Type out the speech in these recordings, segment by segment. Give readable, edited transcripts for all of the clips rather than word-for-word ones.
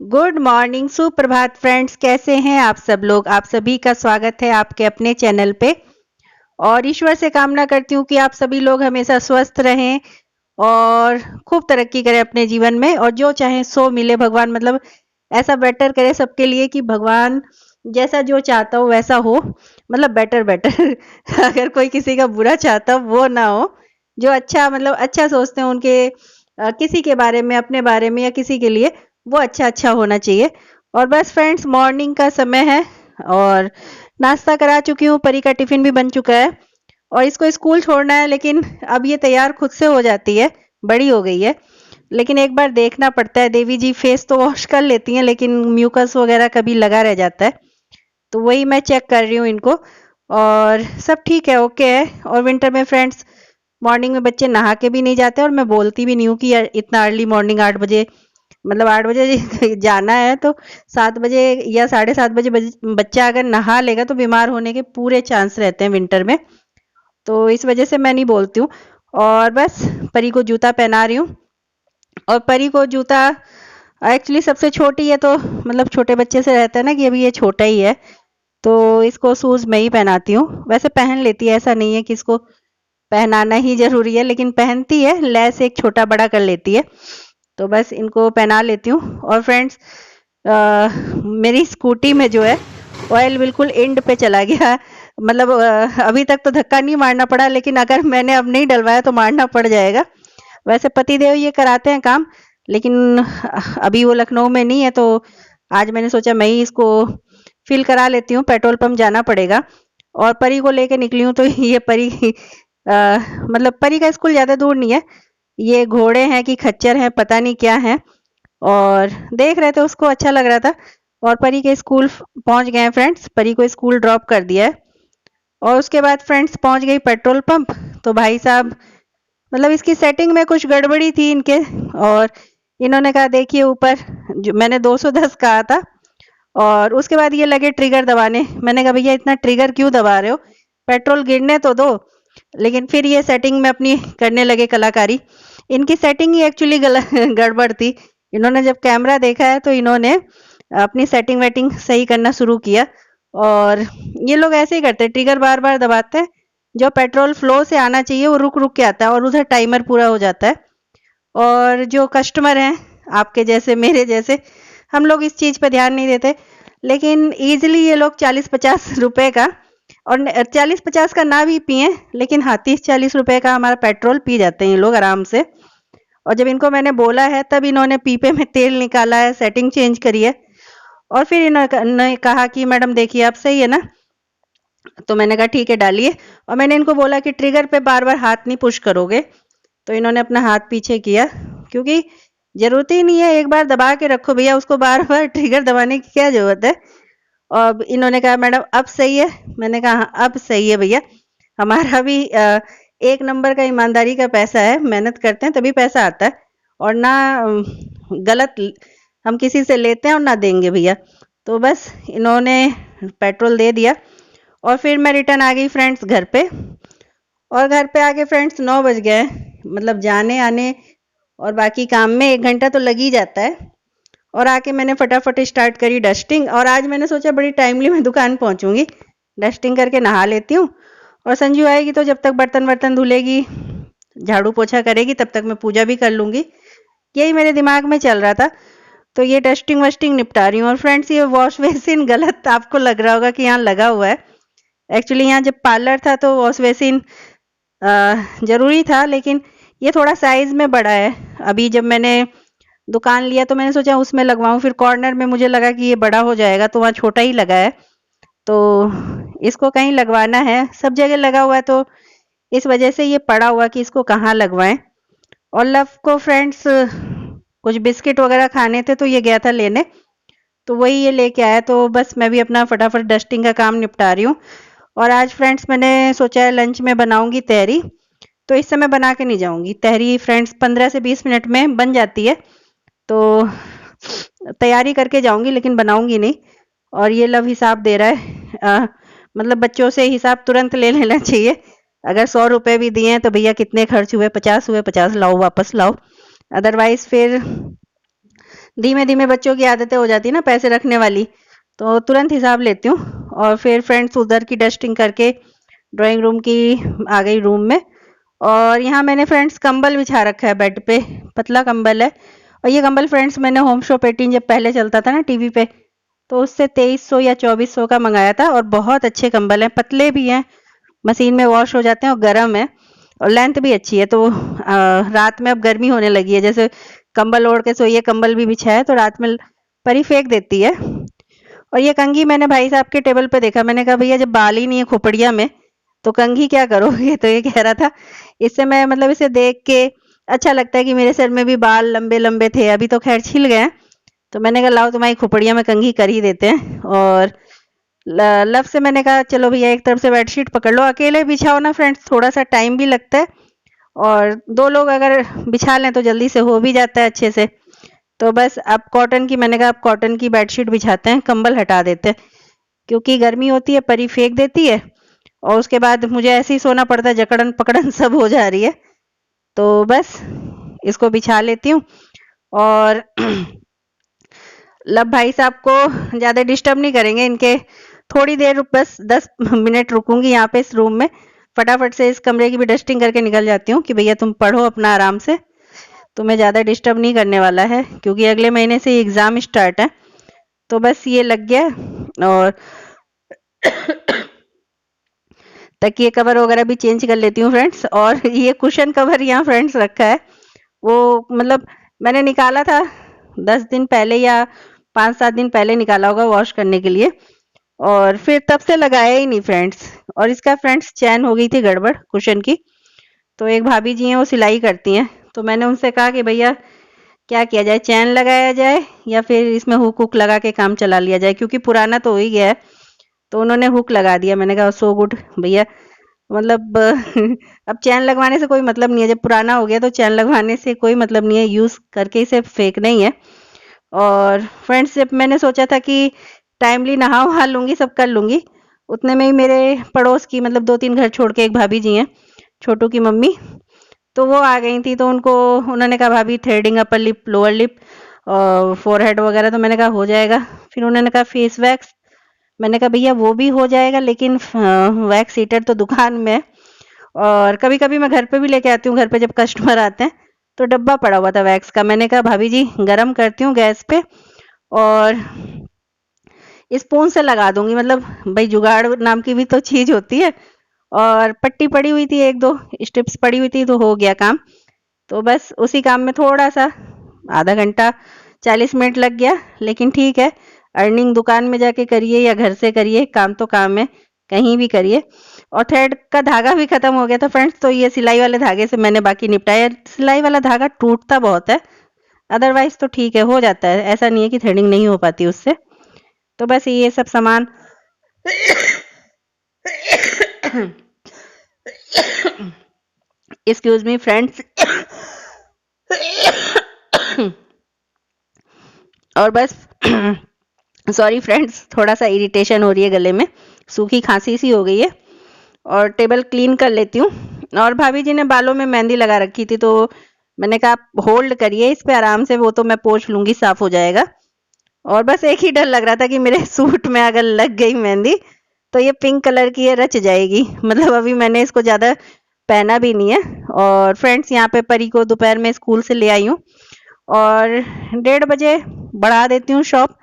Good morning, सुप्रभात friends. कैसे हैं आप सब लोग? आप सभी का स्वागत है आपके अपने चैनल पे। और ईश्वर से कामना करती हूँ कि आप सभी लोग हमेशा स्वस्थ रहें और खूब तरक्की करें अपने जीवन में, और जो चाहे सो मिले। भगवान मतलब ऐसा बेटर करे सबके लिए कि भगवान जैसा जो चाहता हो वैसा हो, मतलब बेटर बेटर अगर कोई किसी का बुरा चाहता हो वो ना हो। जो अच्छा मतलब अच्छा सोचते हैं उनके किसी के बारे में, अपने बारे में या किसी के लिए, वो अच्छा अच्छा होना चाहिए। और बस फ्रेंड्स, मॉर्निंग का समय है और नाश्ता करा चुकी हूँ। परी का टिफिन भी बन चुका है और इसको स्कूल छोड़ना है, लेकिन अब ये तैयार खुद से हो जाती है, बड़ी हो गई है। लेकिन एक बार देखना पड़ता है। देवी जी फेस तो वॉश कर लेती हैं, लेकिन म्यूकस वगैरह कभी लगा रह जाता है, तो वही मैं चेक कर रही हूँ इनको। और सब ठीक है, ओके है। और विंटर में फ्रेंड्स, मॉर्निंग में बच्चे नहा के भी नहीं जाते, और मैं बोलती भी नहीं हूँ कि यार इतना अर्ली मॉर्निंग 8 बजे, मतलब 8 बजे जाना है तो 7 बजे या 7:30 बजे बच्चा अगर नहा लेगा तो बीमार होने के पूरे चांस रहते हैं विंटर में। तो इस वजह से मैं नहीं बोलती हूँ। और बस परी को जूता पहना रही हूँ। और परी को जूता एक्चुअली सबसे छोटी है, तो मतलब छोटे बच्चे से रहता है ना कि अभी ये छोटा ही है, तो इसको शूज में ही पहनाती हूँ। वैसे पहन लेती है, ऐसा नहीं है कि इसको पहनाना ही जरूरी है, लेकिन पहनती है। लेस एक छोटा बड़ा कर लेती है, तो बस इनको पहना लेती हूँ। और फ्रेंड्स, मेरी स्कूटी में जो है ऑयल बिल्कुल एंड पे चला गया। मतलब अभी तक तो धक्का नहीं मारना पड़ा, लेकिन अगर मैंने अब नहीं डलवाया तो मारना पड़ जाएगा। वैसे पतिदेव ये कराते हैं काम, लेकिन अभी वो लखनऊ में नहीं है, तो आज मैंने सोचा मैं ही इसको फिल करा लेती हूँ। पेट्रोल पंप जाना पड़ेगा। और परी को लेके निकली हूँ, तो ये परी मतलब परी का स्कूल ज्यादा दूर नहीं है। ये घोड़े हैं कि खच्चर हैं, पता नहीं क्या है। और देख रहे थे, उसको अच्छा लग रहा था। और परी के स्कूल पहुंच गए हैं फ्रेंड्स। परी को स्कूल ड्रॉप कर दिया है। और उसके बाद फ्रेंड्स पहुंच गई पेट्रोल पंप। तो भाई साहब, मतलब इसकी सेटिंग में कुछ गड़बड़ी थी इनके। और इन्होंने कहा देखिए ऊपर, जो मैंने 210 कहा था, और उसके बाद ये लगे ट्रिगर दबाने। मैंने कहा भैया इतना ट्रिगर क्यों दबा रहे हो, पेट्रोल गिरने तो दो। लेकिन फिर ये सेटिंग में अपनी करने लगे कलाकारी। इनकी सेटिंग ही एक्चुअली गड़बड़ थी। इन्होंने जब कैमरा देखा है तो इन्होंने अपनी सेटिंग वेटिंग सही करना शुरू किया। और ये लोग ऐसे ही करते हैं, ट्रिगर बार बार दबाते हैं। जो पेट्रोल फ्लो से आना चाहिए वो रुक रुक के आता है, और उधर टाइमर पूरा हो जाता है। और जो कस्टमर हैं आपके जैसे, मेरे जैसे, हम लोग इस चीज पे ध्यान नहीं देते। लेकिन इजीली ये लोग 40-50 रुपए का, और 40-50 का ना भी पिए, लेकिन हाँ 30-40 रुपए का हमारा पेट्रोल पी जाते हैं ये लोग आराम से। और जब इनको मैंने बोला है तब इन्होंने पीपे में तेल निकाला है, सेटिंग चेंज करी है। और फिर इन्होंने कहा कि मैडम देखिए आप सही है ना। तो मैंने कहा ठीक है डालिए। और मैंने इनको बोला कि ट्रिगर पे बार बार हाथ नहीं पुश करोगे। तो इन्होंने अपना हाथ पीछे किया, क्योंकि जरूरत ही नहीं है। एक बार दबा के रखो भैया, उसको बार बार ट्रिगर दबाने की क्या जरूरत है। और इन्होंने कहा मैडम अब सही है। मैंने कहा हाँ अब सही है भैया, हमारा भी एक नंबर का ईमानदारी का पैसा है, मेहनत करते हैं तभी पैसा आता है। और ना गलत हम किसी से लेते हैं और ना देंगे भैया। तो बस इन्होंने पेट्रोल दे दिया। और फिर मैं रिटर्न आ गई फ्रेंड्स घर पे। और घर पे आके फ्रेंड्स 9 बज गए। मतलब जाने आने और बाकी काम में 1 घंटा तो लग ही जाता है। और आके मैंने फटाफट स्टार्ट करी डस्टिंग। और आज मैंने सोचा बड़ी टाइमली मैं दुकान पहुंचूंगी, डस्टिंग करके नहा लेती हूँ। और संजू आएगी तो जब तक बर्तन वर्तन धुलेगी, झाड़ू पोछा करेगी, तब तक मैं पूजा भी कर लूंगी। यही मेरे दिमाग में चल रहा था, तो ये डस्टिंग वस्टिंग निपटा रही हूँ। और फ्रेंड्स, ये वॉश बेसिन गलत आपको लग रहा होगा कि यहाँ लगा हुआ है। एक्चुअली यहाँ जब पार्लर था तो वॉश बेसिन जरूरी था, लेकिन ये थोड़ा साइज में बड़ा है। अभी जब मैंने दुकान लिया तो मैंने सोचा उसमें लगवाऊं, फिर कॉर्नर में मुझे लगा कि ये बड़ा हो जाएगा, तो वहाँ छोटा ही लगा है। तो इसको कहीं लगवाना है, सब जगह लगा हुआ है, तो इस वजह से ये पड़ा हुआ कि इसको कहाँ लगवाएं। और लव को फ्रेंड्स कुछ बिस्किट वगैरह खाने थे, तो ये गया था लेने, तो वही ये लेके आया। तो बस मैं भी अपना फटाफट डस्टिंग का काम निपटा रही हूँ। और आज फ्रेंड्स मैंने सोचा है लंच में बनाऊंगी तहरी। तो इस समय बना के नहीं जाऊंगी तहरी फ्रेंड्स, 15 से 20 मिनट में बन जाती है, तो तैयारी करके जाऊंगी, लेकिन बनाऊंगी नहीं। और ये लव हिसाब दे रहा है। मतलब बच्चों से हिसाब तुरंत ले लेना चाहिए। अगर 100 रुपए भी दिए हैं तो भैया कितने खर्च हुए, 50 हुए, 50 लाओ वापस लाओ। अदरवाइज फिर धीमे धीमे बच्चों की आदतें हो जाती है ना पैसे रखने वाली, तो तुरंत हिसाब लेती हूँ। और फिर फ्रेंड्स उधर की डस्टिंग करके ड्राइंग रूम की आ गई रूम में। और यहाँ मैंने फ्रेंड्स कंबल बिछा रखा है बेड पे, पतला कंबल है। और ये कंबल फ्रेंड्स मैंने होम शॉप 18 जब पहले चलता था ना टीवी पे, तो उससे 2300 या 2400 का मंगाया था। और बहुत अच्छे कंबल हैं, पतले भी हैं, मशीन में वॉश हो जाते हैं और गर्म है और लेंथ भी अच्छी है। तो रात में अब गर्मी होने लगी है, जैसे कंबल ओढ़ के सोइए, कंबल भी बिछा है तो रात में परी फेंक देती है। और ये कंघी मैंने भाई साहब के टेबल पे देखा, मैंने कहा भैया जब बाल ही नहीं है खोपड़िया में तो कंघी क्या करोगे? तो ये कह रहा था इससे मैं मतलब इसे देख के अच्छा लगता है कि मेरे सर में भी बाल लंबे लंबे थे, अभी तो खैर छिल गए हैं। तो मैंने कहा लाओ तुम्हारी खोपड़िया में कंघी कर ही देते हैं। और लव से मैंने कहा चलो भैया एक तरफ से बेडशीट पकड़ लो, अकेले बिछाओ ना फ्रेंड्स थोड़ा सा टाइम भी लगता है, और दो लोग अगर बिछा लें तो जल्दी से हो भी जाता है अच्छे से। तो बस अब कॉटन की, मैंने कहा अब कॉटन की बेडशीट बिछाते हैं, कंबल हटा देते हैं, क्योंकि गर्मी होती है, परी फेंक देती है और उसके बाद मुझे ऐसे ही सोना पड़ता है, जकड़न पकड़न सब हो जा रही है। तो बस इसको बिछा लेती हूँ। और लब भाई साहब को ज़्यादा डिस्टर्ब नहीं करेंगे, इनके थोड़ी देर बस 10 मिनट रुकूंगी यहाँ पे इस रूम में, फटाफट से इस कमरे की भी डस्टिंग करके निकल जाती हूँ कि भैया तुम पढ़ो अपना आराम से, तुम्हें ज़्यादा डिस्टर्ब नहीं करने वाला है, क्योंकि अगले महीने से एग्ज़ाम स्टार्ट है। तो बस ये लग गया। और तकिए कवर वगैरह भी चेंज कर लेती हूँ फ्रेंड्स। और ये कुशन कवर यहाँ फ्रेंड्स रखा है, वो मतलब मैंने निकाला था 10 दिन पहले या 5-7 दिन पहले निकाला होगा वॉश करने के लिए, और फिर तब से लगाया ही नहीं फ्रेंड्स। और इसका फ्रेंड्स चैन हो गई थी गड़बड़ कुशन की। तो एक भाभी जी हैं वो सिलाई करती हैं, तो मैंने उनसे कहा कि भैया क्या किया जाए, चैन लगाया जाए या फिर इसमें हुक हुक लगा के काम चला लिया जाए, क्योंकि पुराना तो हो ही गया है। तो उन्होंने हुक लगा दिया। मैंने कहा सो गुड भैया, मतलब अब चैन लगवाने से कोई मतलब नहीं है, जब पुराना हो गया तो चैन लगवाने से कोई मतलब नहीं है, यूज़ करके इसे फेंकना ही है। और फ्रेंड्स जब मैंने सोचा था कि टाइमली नहा वहा लूँगी, सब कर लूँगी, उतने में ही मेरे पड़ोस की मतलब 2-3 घर छोड़ के एक भाभी जी हैं, छोटू की मम्मी, तो वो आ गई थी। तो उनको उन्होंने कहा भाभी threading upper lip, lower lip और फोरहेड वगैरह, तो मैंने कहा हो जाएगा। फिर उन्होंने कहा फेस वैक्स, मैंने कहा भैया वो भी हो जाएगा, लेकिन वैक्स हीटर तो दुकान में है। और कभी कभी मैं घर पे भी लेके आती हूँ, घर पे जब कस्टमर आते हैं तो डब्बा पड़ा हुआ था वैक्स का। मैंने कहा भाभी जी गरम करती हूँ गैस पे और स्पून से लगा दूंगी, मतलब भाई जुगाड़ नाम की भी तो चीज होती है। और पट्टी पड़ी हुई थी, एक दो स्ट्रिप्स पड़ी हुई थी, तो हो गया काम। तो बस उसी काम में थोड़ा सा आधा घंटा 40 मिनट लग गया, लेकिन ठीक है, अर्निंग दुकान में जाके करिए या घर से करिए, काम तो काम है, कहीं भी करिए। और थ्रेड का धागा भी खत्म हो गया था फ्रेंड्स, तो ये सिलाई वाले धागे से मैंने बाकी निपटाया। सिलाई वाला धागा टूटता बहुत है, अदरवाइज तो ठीक है, हो जाता है, ऐसा नहीं है कि थ्रेडिंग नहीं हो पाती उससे। तो बस ये सब सामान एक्सक्यूज मी फ्रेंड्स। और बस सॉरी फ्रेंड्स, थोड़ा सा इरिटेशन हो रही है गले में, सूखी खांसी सी हो गई है। और टेबल क्लीन कर लेती हूँ। और भाभी जी ने बालों में मेहंदी लगा रखी थी, तो मैंने कहा आप होल्ड करिए इस पे आराम से, वो तो मैं पोंछ लूंगी, साफ हो जाएगा। और बस एक ही डर लग रहा था कि मेरे सूट में अगर लग गई मेहंदी तो ये पिंक कलर की ये रच जाएगी, मतलब अभी मैंने इसको ज़्यादा पहना भी नहीं है। और फ्रेंड्स यहाँ पे परी को दोपहर में स्कूल से ले आई हूँ, और 1:30 बजे बढ़ा देती हूँ शॉप।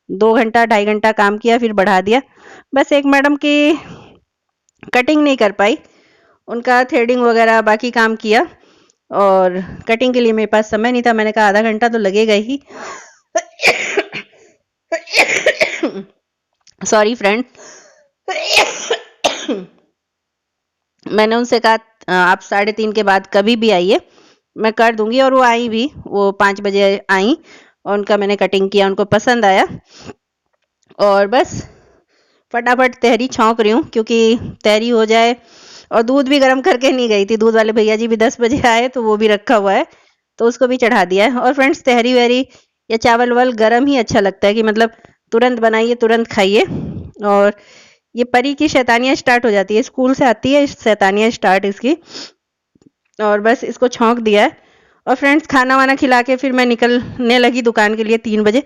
2 घंटा 2.5 घंटा काम किया, फिर बढ़ा दिया। बस एक मैडम की कटिंग नहीं कर पाई, उनका थ्रेडिंग वगैरह बाकी काम किया, और कटिंग के लिए मेरे पास समय नहीं था। मैंने कहा आधा घंटा तो लगेगा ही। Sorry friend. मैंने उनसे कहा आप 3:30 के बाद कभी भी आइए, मैं कर दूंगी। और वो आई भी, वो 5 बजे आई और उनका मैंने कटिंग किया, उनको पसंद आया। और बस फटाफट तहरी छौंक रही हूँ, क्योंकि तहरी हो जाए। और दूध भी गर्म करके नहीं गई थी, दूध वाले भैया जी भी 10 बजे आए, तो वो भी रखा हुआ है, तो उसको भी चढ़ा दिया है। और फ्रेंड्स तहरी वहरी या चावल वावल गर्म ही अच्छा लगता है, कि मतलब तुरंत बनाइए तुरंत खाइए। और ये परी की शैतानियाँ स्टार्ट हो जाती है, स्कूल से आती है शैतानियाँ स्टार्ट इसकी। और बस इसको छौंक दिया है। और फ्रेंड्स खाना वाना खिला के फिर मैं निकलने लगी दुकान के लिए 3 बजे,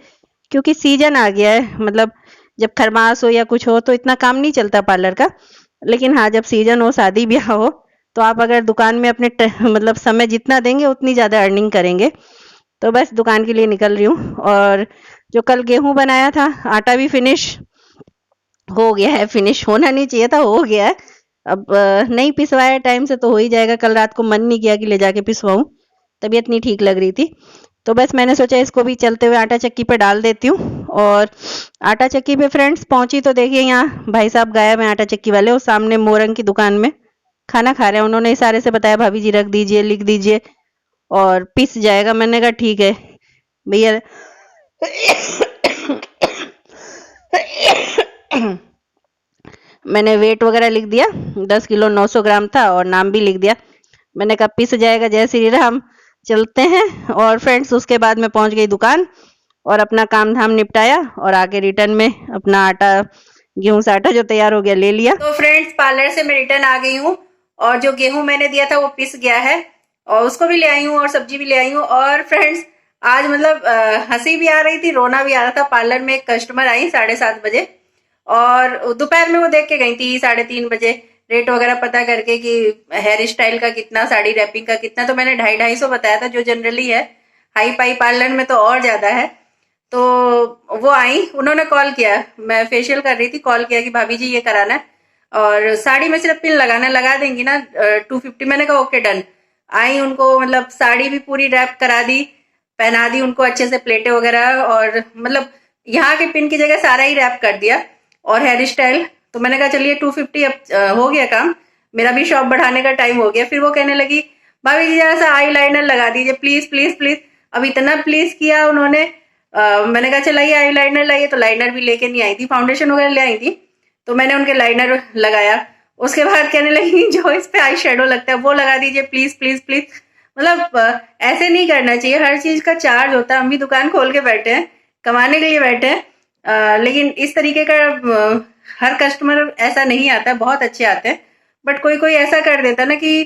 क्योंकि सीजन आ गया है। मतलब जब खरमास हो या कुछ हो तो इतना काम नहीं चलता पार्लर का, लेकिन हाँ जब सीजन हो, शादी ब्याह हो, तो आप अगर दुकान में अपने मतलब समय जितना देंगे उतनी ज़्यादा अर्निंग करेंगे। तो बस दुकान के लिए निकल रही हूँ। और जो कल गेहूं बनाया था, आटा भी फिनिश हो गया है। फिनिश होना नहीं चाहिए था, हो गया है। अब नहीं पिसवाया टाइम से तो हो ही जाएगा। कल रात को मन नहीं किया कि ले जाके पिसवाऊं, तबीयत नहीं ठीक लग रही थी। तो बस मैंने सोचा इसको भी चलते हुए आटा चक्की पे डाल देती हूँ। और आटा चक्की पे फ्रेंड्स पहुंची तो देखिए यहाँ भाई साहब गायब हैं आटा चक्की वाले। वो सामने मोरंग की दुकान में खाना खा रहे हैं। उन्होंने इशारे से बताया भाभी जी रख दीजिए, लिख दीजिए और पिस जाएगा। मैंने कहा ठीक है भैया। मैंने वेट वगैरह लिख दिया, 10 किलो 900 ग्राम था, और नाम भी लिख दिया। मैंने कहा पिस जाएगा, जय श्री राम, चलते हैं। और फ्रेंड्स उसके बाद मैं पहुंच गई दुकान और अपना काम धाम निपटाया और आगे रिटर्न में अपना आटा, गेहूं से आटा जो तैयार हो गया ले लिया। तो फ्रेंड्स पार्लर से मैं रिटर्न आ गई हूँ और जो गेहूं मैंने दिया था वो पिस गया है और उसको भी ले आई हूँ और सब्जी भी ले आई हूँ। और फ्रेंड्स आज मतलब हंसी भी आ रही थी, रोना भी आ रहा था। पार्लर में एक कस्टमर आई 7:30 बजे और दोपहर में वो देख के गई थी 3:30 बजे, रेट वगैरह पता करके कि हेयर स्टाइल का कितना, साड़ी रैपिंग का कितना। तो मैंने 250-250 बताया था, जो जनरली है हाई फाई पार्लर में तो और ज्यादा है। तो वो आई, उन्होंने कॉल किया, मैं फेशियल कर रही थी, कॉल किया कि भाभी जी ये कराना है और साड़ी में सिर्फ पिन लगाना, लगा देंगी ना 250। मैंने कहा ओके डन। आई, उनको मतलब साड़ी भी पूरी रैप करा दी, पहना दी उनको अच्छे से प्लेटें वगैरह, और मतलब यहाँ के पिन की जगह सारा ही रैप कर दिया। और हेयर स्टाइल तो मैंने कहा चलिए 250 अब हो गया काम, मेरा भी शॉप बढ़ाने का टाइम हो गया। फिर वो कहने लगी भाभी जी जरा सा आई लाइनर लगा दीजिए प्लीज प्लीज प्लीज। अब इतना प्लीज किया उन्होंने। मैंने कहा चलाइए आई लाइनर लाइए, तो लाइनर भी लेके नहीं आई थी, फाउंडेशन वगैरह ले आई थी, तो मैंने उनके लाइनर लगाया। उसके बाद कहने लगी जो इस पे आई शेडो लगता है वो लगा दीजिए प्लीज प्लीज प्लीज। मतलब ऐसे नहीं करना चाहिए, हर चीज का चार्ज होता है। हम भी दुकान खोल के बैठे हैं, कमाने के लिए बैठे हैं, लेकिन इस तरीके का हर कस्टमर ऐसा नहीं आता, बहुत अच्छे आते हैं। बट कोई कोई ऐसा कर देता ना कि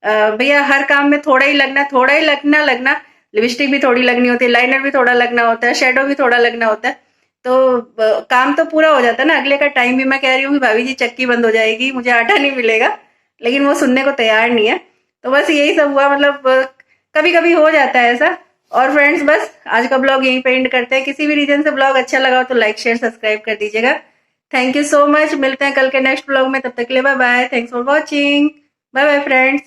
भैया हर काम में थोड़ा ही लगना, थोड़ा ही लगना, लिपस्टिक भी थोड़ी लगनी होती है, लाइनर भी थोड़ा लगना होता है, शेडो भी थोड़ा लगना होता है, तो काम तो पूरा हो जाता है ना। अगले का टाइम भी मैं कह रही हूँ कि भाभी जी चक्की बंद हो जाएगी, मुझे आटा नहीं मिलेगा, लेकिन वो सुनने को तैयार नहीं है। तो बस यही सब हुआ, मतलब कभी कभी हो जाता है ऐसा। और फ्रेंड्स बस आज का ब्लॉग यहीं पे एंड करते हैं। किसी भी रीजन से ब्लॉग अच्छा लगा हो तो लाइक शेयर सब्सक्राइब कर दीजिएगा। Thank you so much. मिलते हैं कल के नेक्स्ट ब्लॉग में, तब तक के लिए bye bye. Thanks for watching. Bye bye friends.